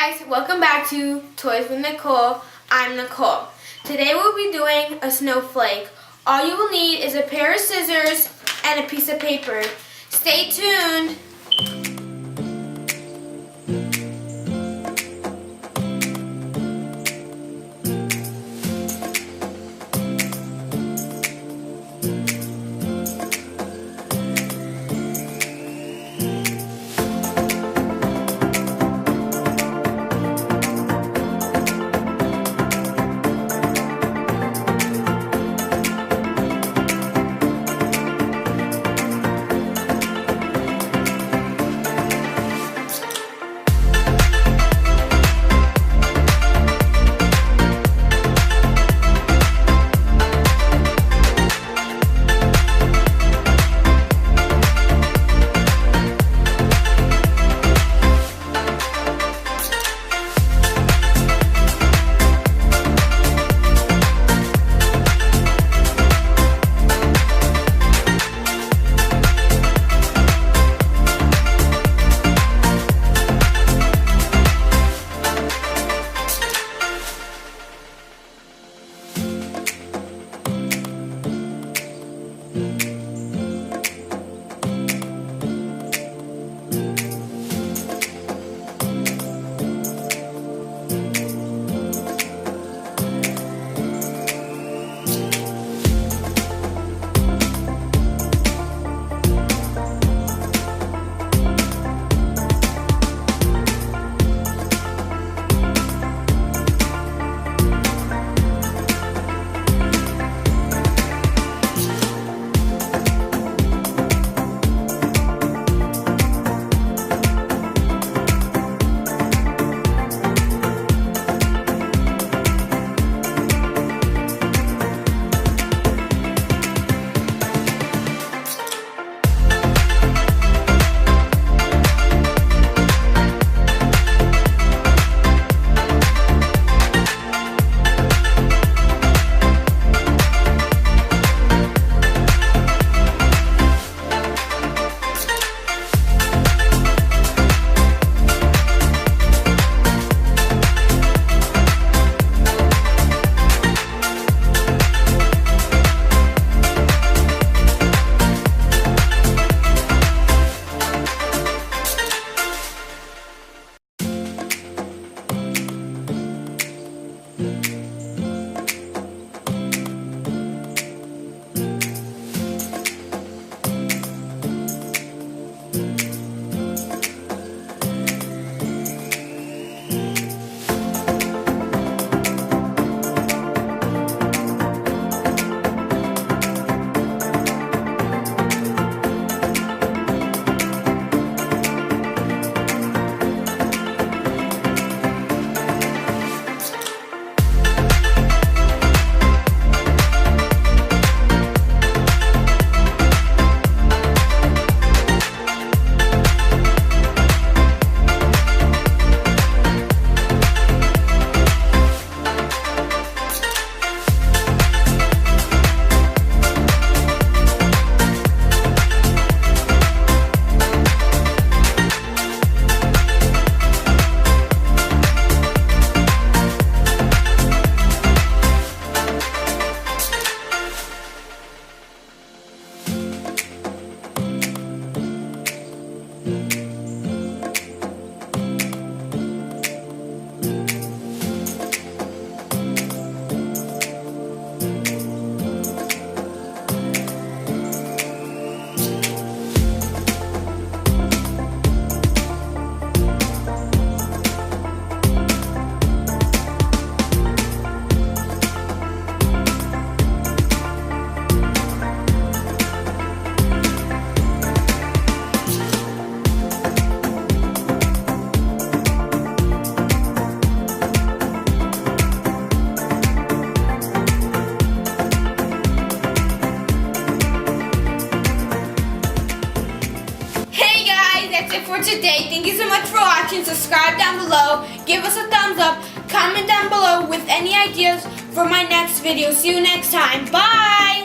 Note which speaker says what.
Speaker 1: guys, welcome back to Toys with Nicole. I'm Nicole. Today we'll be doing a snowflake. All you will need is a pair of scissors and a piece of paper. Stay tuned. That's it for today. Thank you so much for watching. Subscribe down below. Give us a thumbs up. Comment down below with any ideas for my next video. See you next time. Bye!